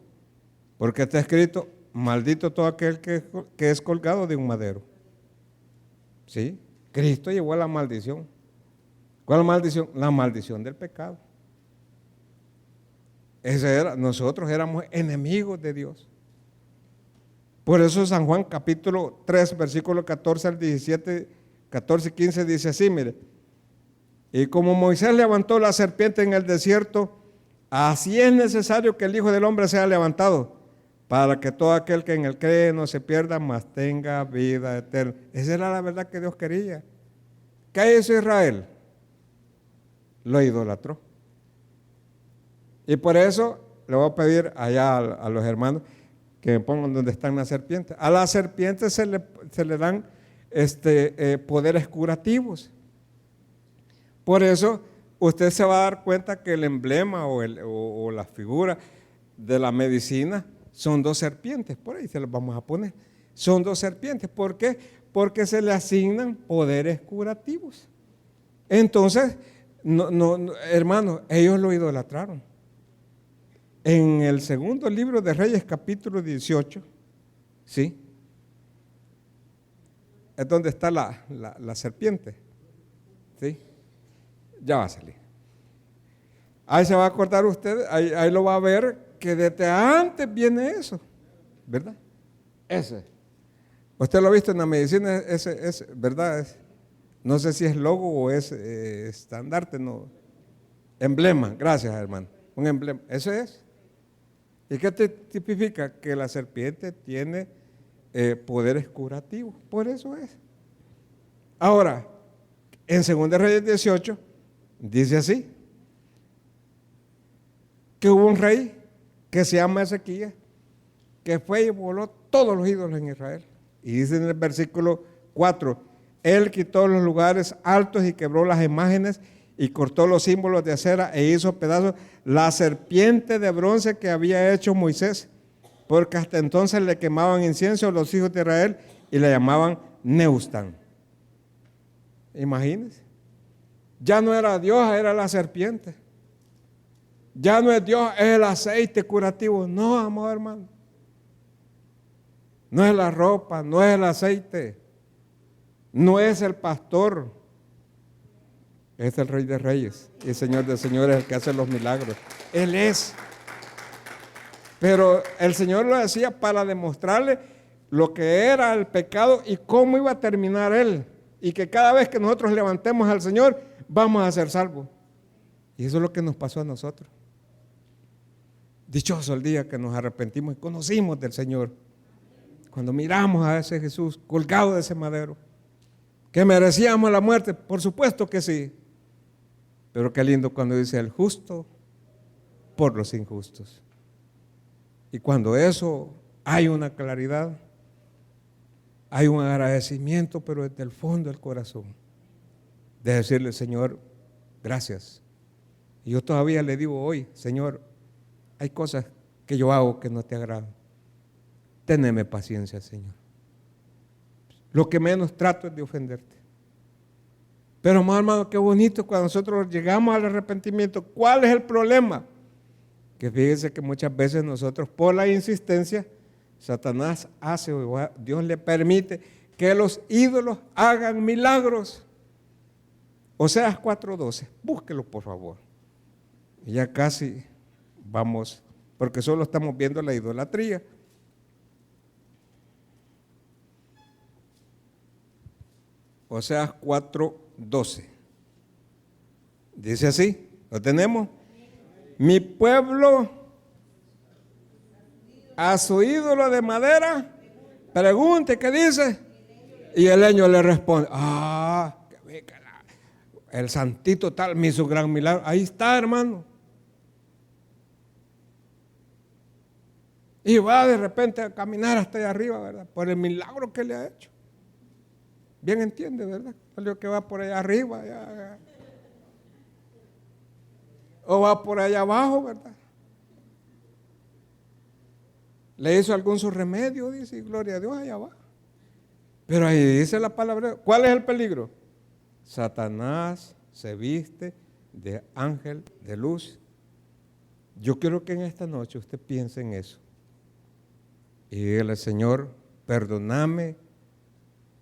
porque está escrito: maldito todo aquel que es colgado de un madero. ¿Sí? Cristo llevó a la maldición. ¿Cuál maldición? La maldición del pecado. Nosotros éramos enemigos de Dios. Por eso San Juan capítulo 3, versículo 14 al 17, 14 y 15 dice así, mire: y como Moisés levantó la serpiente en el desierto, así es necesario que el Hijo del Hombre sea levantado, para que todo aquel que en él cree no se pierda, mas tenga vida eterna. Esa era la verdad que Dios quería. ¿Qué hizo Israel? Lo idolatró. Y por eso le voy a pedir allá a los hermanos que me pongan donde están las serpientes. A las serpientes se le dan poderes curativos. Por eso usted se va a dar cuenta que el emblema o la figura de la medicina son dos serpientes. Por ahí se las vamos a poner. Son dos serpientes. ¿Por qué? Porque se le asignan poderes curativos. Entonces, hermanos, ellos lo idolatraron. En el segundo libro de Reyes, capítulo 18, ¿sí? Es donde está la serpiente, ¿sí? Ya va a salir. Ahí se va a acordar usted, ahí lo va a ver, que desde antes viene eso, ¿verdad? Ese. Usted lo ha visto en la medicina, ese ¿verdad? No sé si es logo o es estandarte, no. Emblema, gracias hermano. Un emblema, eso es. ¿Y qué te tipifica? Que la serpiente tiene poderes curativos, por eso es. Ahora, en 2 Reyes 18, dice así, que hubo un rey que se llama Ezequías, que fue y voló todos los ídolos en Israel. Y dice en el versículo 4, él quitó los lugares altos y quebró las imágenes y cortó los símbolos de acera e hizo pedazos la serpiente de bronce que había hecho Moisés, porque hasta entonces le quemaban incienso a los hijos de Israel y le llamaban Neustán. Imagínense. Ya no era Dios, era la serpiente. Ya no es Dios, es el aceite curativo. No, amor hermano. No es la ropa, no es el aceite, no es el pastor. Es el Rey de Reyes y el Señor de Señores, el que hace los milagros. Él es. Pero el Señor lo decía para demostrarle lo que era el pecado y cómo iba a terminar Él. Y que cada vez que nosotros levantemos al Señor, vamos a ser salvos. Y eso es lo que nos pasó a nosotros. Dichoso el día que nos arrepentimos y conocimos del Señor. Cuando miramos a ese Jesús colgado de ese madero, que merecíamos la muerte, por supuesto que sí. Pero qué lindo cuando dice el justo por los injustos. Y cuando eso hay una claridad, hay un agradecimiento, pero desde el fondo del corazón, de decirle, Señor, gracias. Y yo todavía le digo hoy, Señor, hay cosas que yo hago que no te agradan. Téneme paciencia, Señor. Lo que menos trato es de ofenderte. Pero, hermano, qué bonito cuando nosotros llegamos al arrepentimiento. ¿Cuál es el problema? Que fíjense que muchas veces nosotros, por la insistencia, Satanás hace, o Dios le permite que los ídolos hagan milagros. Oseas 4:12, búsquelo por favor. Y ya casi vamos, porque solo estamos viendo la idolatría. Oseas 4:12. Dice así, ¿lo tenemos? Mi pueblo a su ídolo de madera pregunte qué dice. Y el leño le responde, el santito tal me hizo gran milagro. Ahí está, hermano. Y va de repente a caminar hasta allá arriba, ¿verdad? Por el milagro que le ha hecho. Bien entiende, ¿verdad? Salió que va por allá arriba. Allá. O va por allá abajo, ¿verdad? Le hizo algún su remedio, dice, y gloria a Dios, allá va. Pero ahí dice la palabra, ¿cuál es el peligro? Satanás se viste de ángel de luz. Yo quiero que en esta noche usted piense en eso. Y dígale, Señor, perdóname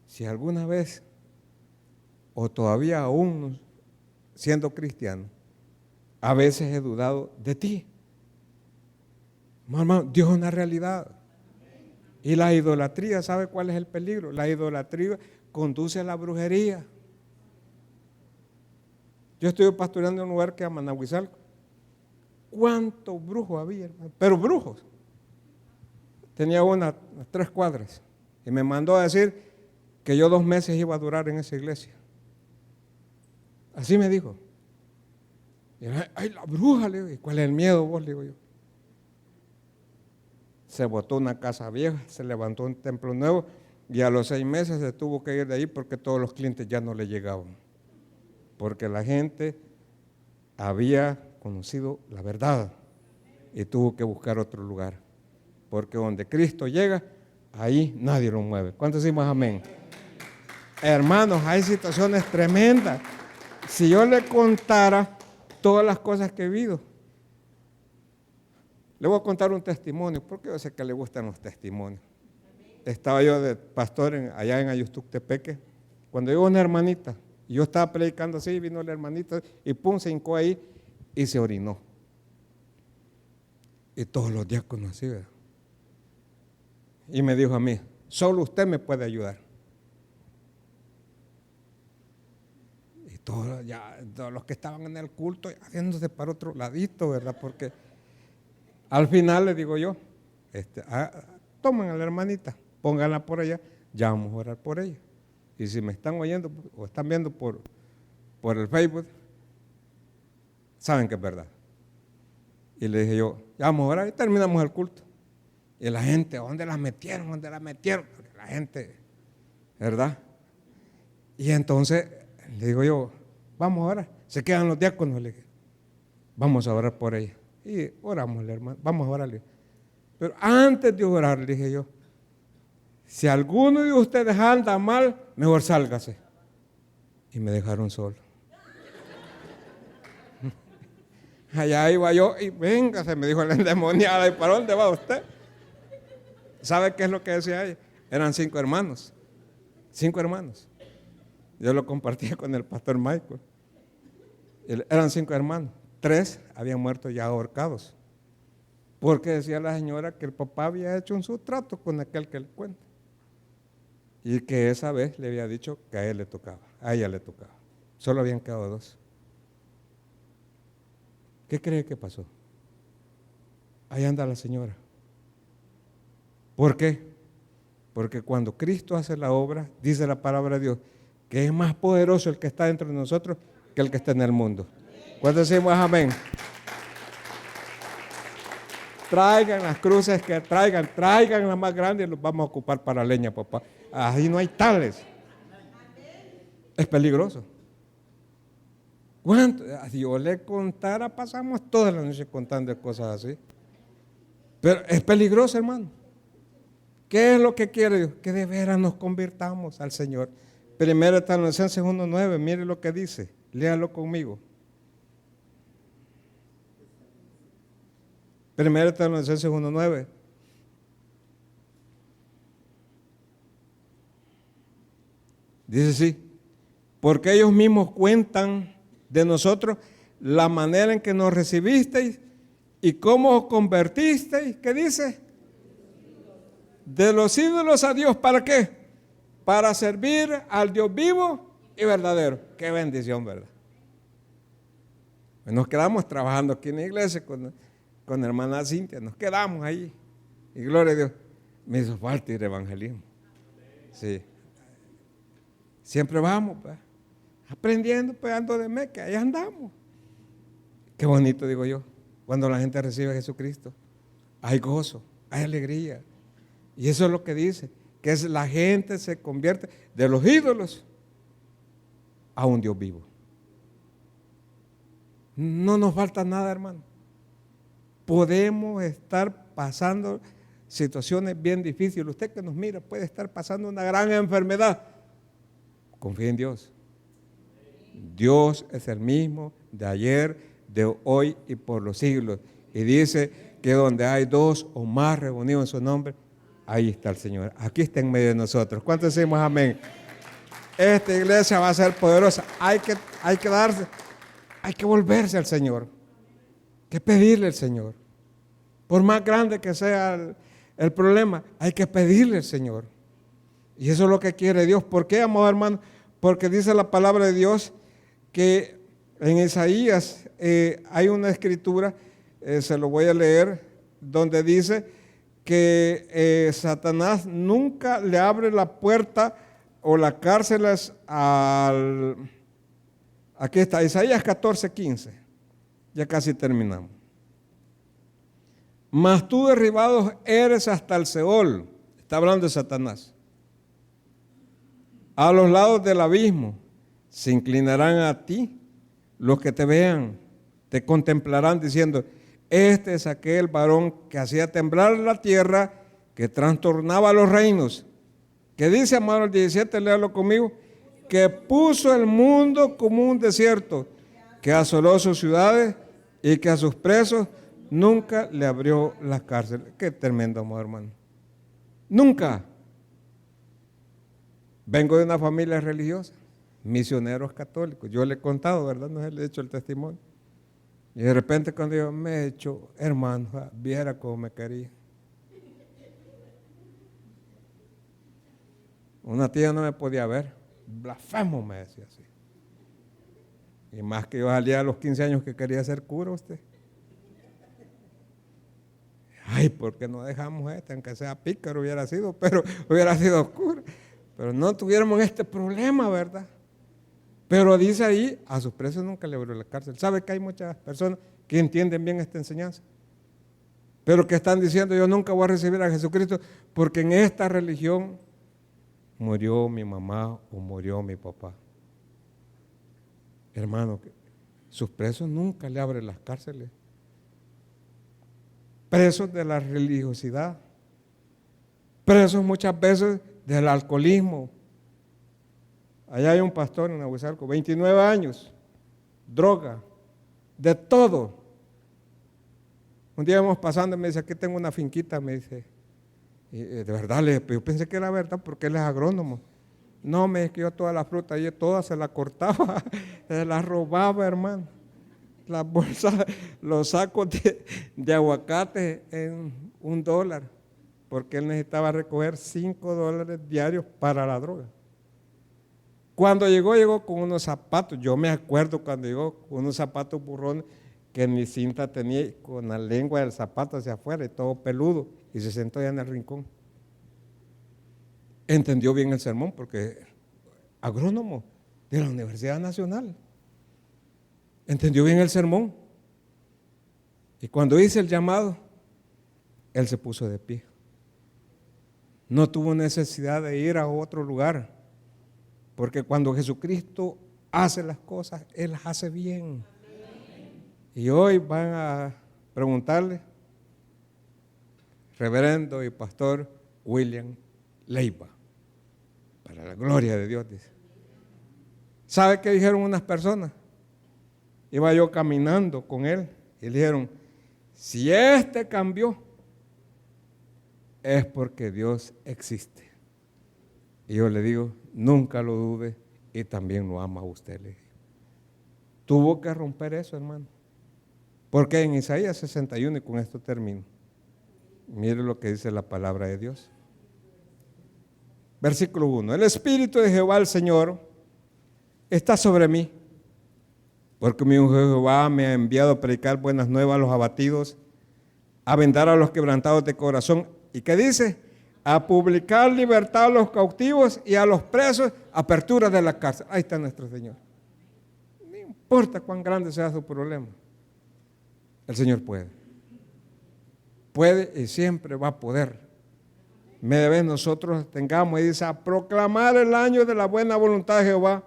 si alguna vez, o todavía aún siendo cristiano, a veces he dudado de ti. Hermano, Dios es una realidad. Y la idolatría, ¿sabe cuál es el peligro? La idolatría conduce a la brujería. Yo estuve pastoreando en un lugar que se llama Nahuizalco. ¿Cuántos brujos había, hermano? Pero brujos. Tenía unas 3 cuadras. Y me mandó a decir que yo 2 meses iba a durar en esa iglesia. Así me dijo. Y yo, ay, la bruja, le digo. ¿Y cuál es el miedo vos? Le digo yo. Se botó una casa vieja, se levantó un templo nuevo y a los 6 meses se tuvo que ir de ahí porque todos los clientes ya no le llegaban. Porque la gente había conocido la verdad y tuvo que buscar otro lugar. Porque donde Cristo llega, ahí nadie lo mueve. ¿Cuántos decimos amén? Hermanos, hay situaciones tremendas. Si yo le contara todas las cosas que he vivido, le voy a contar un testimonio, porque yo sé que le gustan los testimonios. Estaba yo de pastor allá en Ayustuctepeque, cuando llegó una hermanita, y yo estaba predicando así, vino la hermanita, y pum, se hincó ahí, y se orinó. Y todos los diáconos así, ¿verdad? Y me dijo a mí, solo usted me puede ayudar. Y todos los que estaban en el culto, haciéndose para otro ladito, ¿verdad? Porque al final le digo yo, tomen a la hermanita, pónganla por allá, ya vamos a orar por ella. Y si me están oyendo o están viendo por el Facebook, saben que es verdad. Y le dije yo, ya vamos a orar y terminamos el culto. Y la gente, ¿dónde la metieron? ¿Dónde la metieron? Porque la gente, ¿verdad? Y entonces le digo yo, vamos a orar. Se quedan los diáconos, le dije, vamos a orar por ella. Y oramos, hermano, vamos a orarle. Pero antes de orar, le dije yo, si alguno de ustedes anda mal, mejor sálgase. Y me dejaron solo. Allá iba yo y venga, se me dijo la endemoniada, ¿y para dónde va usted? ¿Sabe qué es lo que decía ella? Eran 5 hermanos. 5 hermanos. Yo lo compartía con el pastor Michael. Eran 5 hermanos. 3 habían muerto ya ahorcados. Porque decía la señora que el papá había hecho un sustrato con aquel que le cuenta. Y que esa vez le había dicho que a él le tocaba, a ella le tocaba. Solo habían quedado 2. ¿Qué cree que pasó? Ahí anda la señora. ¿Por qué? Porque cuando Cristo hace la obra, dice la palabra de Dios, que es más poderoso el que está dentro de nosotros que el que está en el mundo. ¿Cuántos decimos amén? Traigan las cruces que traigan las más grandes y los vamos a ocupar para leña, papá. Ahí no hay tales. Es peligroso. ¿Cuánto? Si yo le contara, pasamos toda la noche contando cosas así. Pero es peligroso, hermano. ¿Qué es lo que quiere Dios? Que de veras nos convirtamos al Señor. 1 Tesalonicenses 1:9, mire lo que dice, léalo conmigo. 1 Tesalonicenses 1:9. Dice así, porque ellos mismos cuentan de nosotros la manera en que nos recibisteis y cómo os convertisteis, ¿qué dice? De los ídolos a Dios, ¿para qué? Para servir al Dios vivo y verdadero. Qué bendición, ¿verdad? Nos quedamos trabajando aquí en la iglesia con hermana Cintia, nos quedamos ahí. Y gloria a Dios, me hizo falta ir a evangelismo. Sí. Siempre vamos, pues, aprendiendo, pegando de meca, ahí andamos. Qué bonito, digo yo, cuando la gente recibe a Jesucristo. Hay gozo, hay alegría. Y eso es lo que dice, que es la gente se convierte de los ídolos a un Dios vivo. No nos falta nada, hermano. Podemos estar pasando situaciones bien difíciles. Usted que nos mira puede estar pasando una gran enfermedad. Confía en Dios. Dios es el mismo de ayer, de hoy y por los siglos. Y dice que donde hay dos o más reunidos en su nombre, ahí está el Señor. Aquí está en medio de nosotros. ¿Cuántos decimos amén? Esta iglesia va a ser poderosa. Hay que darse, hay que volverse al Señor. Hay que pedirle al Señor. Por más grande que sea el problema, hay que pedirle al Señor. Y eso es lo que quiere Dios. ¿Por qué, amados hermanos? Porque dice la palabra de Dios que en Isaías hay una escritura, se lo voy a leer, donde dice que Satanás nunca le abre la puerta o las cárceles al... Aquí está, Isaías 14:15. Ya casi terminamos. Mas tú derribado eres hasta el Seol. Está hablando de Satanás. A los lados del abismo se inclinarán a ti los que te vean, te contemplarán diciendo, este es aquel varón que hacía temblar la tierra, que trastornaba los reinos. Que dice, amado, el 17, léalo conmigo, que puso el mundo como un desierto, que asoló sus ciudades y que a sus presos nunca le abrió las cárceles. Qué tremendo, amado hermano. Nunca. Vengo de una familia religiosa, misioneros católicos. Yo le he contado, ¿verdad? No le he hecho el testimonio. Y de repente cuando yo me he hecho, hermano, viera cómo me quería. Una tía no me podía ver, blasfemo me decía así. Y más que yo salía a los 15 años que quería ser cura usted. Ay, ¿por qué no dejamos esto? Aunque sea pícaro hubiera sido, pero hubiera sido cura. Pero no tuviéramos este problema, ¿verdad? Pero dice ahí, a sus presos nunca le abrió la cárcel. ¿Sabe que hay muchas personas que entienden bien esta enseñanza? Pero que están diciendo, yo nunca voy a recibir a Jesucristo porque en esta religión murió mi mamá o murió mi papá. Hermano, sus presos nunca le abren las cárceles. Presos de la religiosidad. Presos muchas veces del alcoholismo. Allá hay un pastor en Aguizalco, 29 años, droga, de todo. Un día íbamos pasando y me dice, aquí tengo una finquita, me dice. Y de verdad, yo pensé que era verdad porque él es agrónomo. No, me dice que yo toda la fruta, y toda se la cortaba, se la robaba, hermano. Las bolsas, los sacos de aguacate en $1, porque él necesitaba recoger $5 diarios para la droga. Cuando llegó con unos zapatos, yo me acuerdo cuando llegó con unos zapatos burrones que ni cinta tenía, con la lengua del zapato hacia afuera y todo peludo, y se sentó allá en el rincón. Entendió bien el sermón porque agrónomo de la Universidad Nacional. Entendió bien el sermón. Y cuando hice el llamado, él se puso de pie. No tuvo necesidad de ir a otro lugar, porque cuando Jesucristo hace las cosas, Él las hace bien. Y hoy van a preguntarle, reverendo y pastor William Leiva, para la gloria de Dios, dice. ¿Sabe qué dijeron unas personas? Iba yo caminando con él y le dijeron, si este cambió, es porque Dios existe. Y yo le digo, nunca lo dude y también lo ama a usted. Le digo. Tuvo que romper eso, hermano. Porque en Isaías 61, y con esto termino, mire lo que dice la palabra de Dios. Versículo 1, el Espíritu de Jehová el Señor está sobre mí, porque mi Hijo Jehová me ha enviado a predicar buenas nuevas a los abatidos, a vendar a los quebrantados de corazón. ¿Y qué dice? A publicar libertad a los cautivos y a los presos, apertura de la cárcel. Ahí está nuestro Señor. No importa cuán grande sea su problema, el Señor puede. Puede y siempre va a poder. Media vez nosotros tengamos, y dice, a proclamar el año de la buena voluntad de Jehová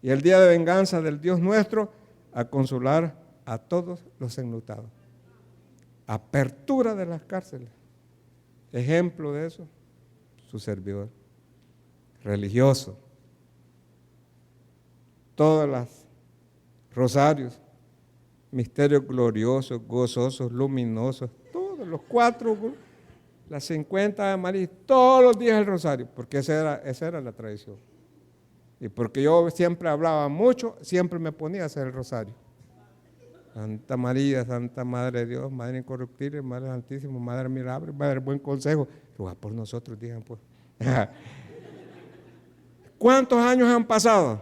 y el día de venganza del Dios nuestro, a consolar a todos los enlutados. Apertura de las cárceles. Ejemplo de eso, su servidor, religioso. Todas las rosarios, misterios gloriosos, gozosos, luminosos, todos los 4, las 50 de María, todos los días el rosario, porque esa era la tradición. Y porque yo siempre hablaba mucho, siempre me ponía a hacer el rosario. Santa María, Santa Madre de Dios, Madre incorruptible, Madre Santísima, Madre milagro, Madre buen consejo. Ruega por nosotros, digan pues. ¿Cuántos años han pasado?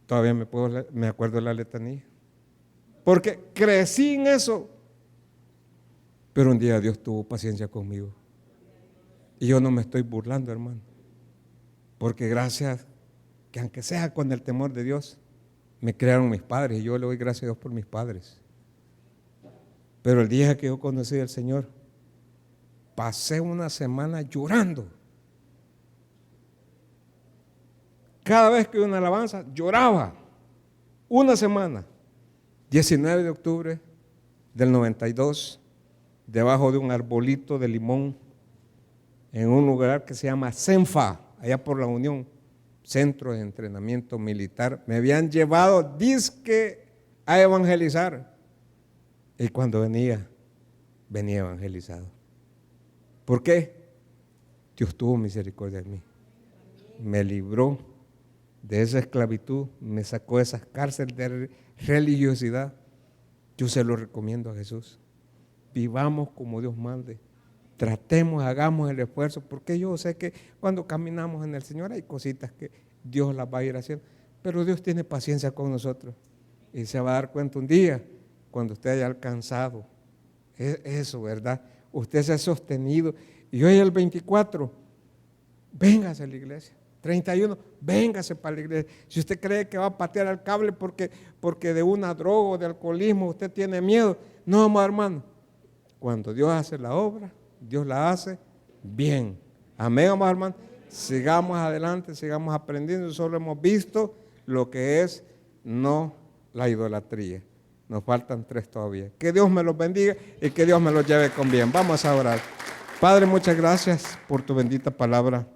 Todavía me acuerdo de la letanía. Porque crecí en eso. Pero un día Dios tuvo paciencia conmigo. Y yo no me estoy burlando, hermano. Porque gracias, que aunque sea con el temor de Dios, me crearon mis padres y yo le doy gracias a Dios por mis padres. Pero el día que yo conocí al Señor, pasé una semana llorando. Cada vez que iba a una alabanza, lloraba. Una semana. 19 de octubre del 92, debajo de un arbolito de limón, en un lugar que se llama Senfa, allá por la Unión, centro de entrenamiento militar. Me habían llevado disque a evangelizar. Y cuando venía evangelizado. ¿Por qué? Dios tuvo misericordia de mí. Me libró de esa esclavitud, me sacó de esas cárceles de religiosidad. Yo se lo recomiendo a Jesús. Vivamos como Dios mande. Tratemos, hagamos el esfuerzo, porque yo sé que cuando caminamos en el Señor hay cositas que Dios las va a ir haciendo, pero Dios tiene paciencia con nosotros y se va a dar cuenta un día cuando usted haya alcanzado eso, ¿verdad? Usted se ha sostenido y hoy el 24, véngase a la iglesia. 31, véngase para la iglesia. Si usted cree que va a patear el cable porque de una droga o de alcoholismo usted tiene miedo, no, amado hermano. Cuando Dios hace la obra, Dios la hace bien. Amén, amado hermano. Sigamos adelante, sigamos aprendiendo. Solo hemos visto lo que es no la idolatría. Nos faltan 3 todavía. Que Dios me los bendiga y que Dios me los lleve con bien. Vamos a orar. Padre, muchas gracias por tu bendita palabra.